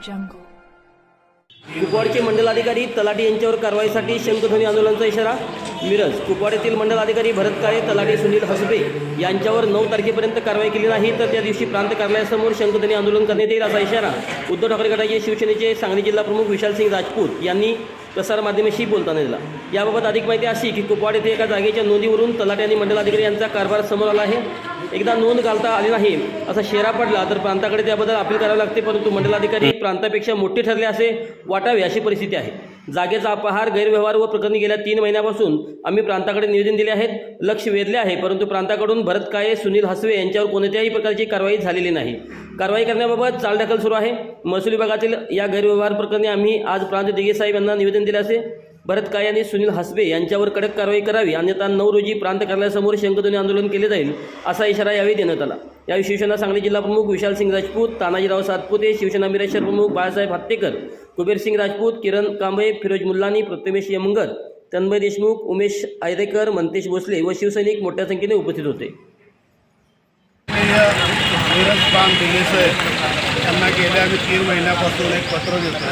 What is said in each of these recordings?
jungle. कुपवाडचे मंडलाधिकारी तलाठी यांच्यावर कारवाईसाठी शंखध्वनी आंदोलनाचा इशारा. मिरज कुपवाड मंडल अधिकारी भरत काळे, तलाठी सुनील हसबे यांच्यावर 9 तारखेपर्यंत कारवाई केली नाही तर त्या दिवशी प्रांत कार्यालयासमोर शंखध्वनी आंदोलन करण्यात येईल असा इशारा उद्धव ठाकरे गटाचे शिवसेनेचे सांगली जिल्हा प्रमुख विशालसिंग राजपूत यांनी प्रसारमाध्यमांशी बोलताना दिला. याबाबत अधिक माहिती अशी की कुपवाड येथे एका जागेच्या नोंदीवरून तलाठी आणि मंडलाधिकारी यांचा कारभार समोर आला आहे. एकदा नोंद घालता आली नाही असा शेरा पडला तर प्रांताकडे त्याबद्दल अपील करावे लागते, परंतु मंडलाधिकारी प्रांतापेक्षा मोठे ठरले असे वाटावे अशी परिस्थिती आहे. जागेचा अपहार, गैरव्यवहार व प्रकरणी गेल्या 3 महिन्यापासून आम्ही प्रांताकडे निवेदन दिले आहेत, लक्ष वेधले आहे, परंतु प्रांताकडून भरत काळे, सुनील हसवे यांच्यावर कोणत्याही प्रकारची कारवाई झालेली नाही. कारवाई करण्याबाबत चालढकल सुरू आहे. महसूल विभागातील या गैरव्यवहार प्रकरणी आम्ही आज प्रांत दिघे साहेब यांना निवेदन दिले असे. भरत काळे आणि सुनील हसबे यांच्यावर कडक कारवाई करावी, अन्यथा 9 रोजी प्रांत कार्यालयासमोर शंखध्वनी आंदोलन केले जाईल असा इशारा यावेळी देण्यात आला. यावेळी शिवसेना सांगली जिल्हा प्रमुख विशालसिंग राजपूत, तानाजीराव सातपुते, शिवसेना मिरज शहर प्रमुख बाळासाहेब हत्तेकर, कुबेरसिंग राजपूत, किरण कांबळे, फिरोज मुल्लानी, प्रथमेश यमंगर, तन्मय देशमुख, उमेश आयरेकर, मंतेश भोसले व शिवसैनिक मोठ्या संख्येने उपस्थित होते. मिरज प्रांत दिघे साहेब यांना गेल्या आम्ही 3 महिन्यापासून एक पत्र देतो.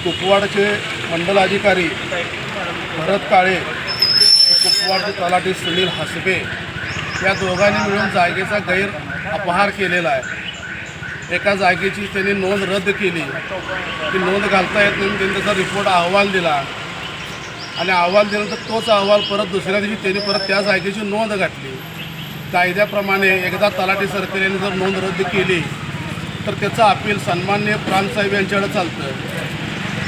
कुपवाडचे मंडलाधिकारी भरत काळे, कुपवाडचे तलाठी सुनील हसबे या दोघांनी मिळून जागेचा गैर अपहार केलेला आहे. एका जागेची त्यांनी नोंद रद्द केली, ती नोंद घालता येत नाही, त्यांनी त्याचा रिपोर्ट अहवाल दिला आणि अहवाल दिल्यानंतर तोच अहवाल परत दुसऱ्या दिवशी त्यांनी परत त्या जागेची नोंद घातली. कायद्याप्रमाणे एकदा तलाठी सरकाराने जर नोंद रद्द केली तर त्याचं अपील सन्माननीय प्रांतसाहेब यांच्याकडे चालतं.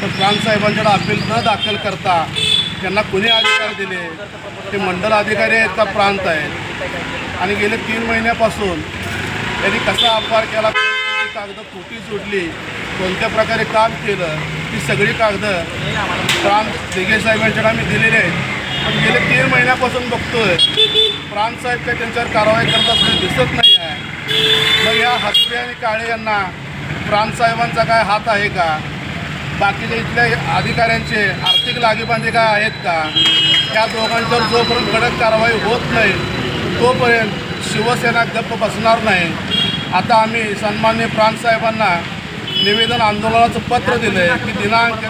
तर प्रांतसाहेबांच्याकडे अपील न दाखल करता त्यांना कुणी अधिकार दिले? ते मंडल अधिकारी आहेत का प्रांत आहेत? आणि गेले 3 महिन्यापासून त्यांनी कसा अपहार केला, कोणती कागदं खोटी जोडली, कोणत्या प्रकारे काम केलं, ती सगळी कागदं प्रांत दिघे साहेब यांच्याकडे आम्ही दिलेली आहेत. पण गेले 3 महिन्यापासून बघतोय प्रांतसाहेब काही त्यांच्यावर कारवाई करत असं दिसत नाही आहे. मग या हसबे आणि काळे यांना प्रांतसाहेबांचा काय हात आहे का? बाकीच्या इथल्या अधिकाऱ्यांचे आर्थिक लागीबांधे काय आहेत का? या दोघांच्यावर जोपर्यंत कडक कारवाई होत नाही तोपर्यंत शिवसेना गप्प बसणार नाही. आता आम्ही सन्माननीय प्रांतसाहेबांना निवेदन आंदोलनाचं पत्र दिलं आहे की दिनांक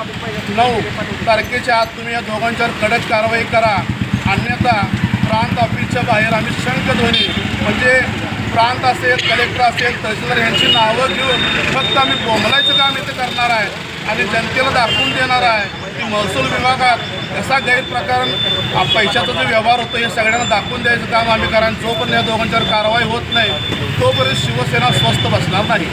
9 तारखेच्या आत तुम्ही या दोघांच्यावर कडक कारवाई करा, अन्यथा प्रांत ऑफिसच्या बाहेर आम्ही शंखध्वनी म्हणजे प्रांत असेल, कलेक्टर असेल, तहसीलदार यांची नावं घेऊन फक्त आम्ही बोंबलायचं काम इथं करणार आहे आणि जनतेला दाखवून देणार आहे की महसूल विभागात कसा गैरप्रकार पैशाचा जो व्यवहार होतो हे सगळ्यांना दाखवून द्यायचं काम आम्ही करा. जोपर्यंत या दोघांच्यावर कारवाई होत नाही तोपर्यंत शिवसेना स्वस्थ बसणार नाही.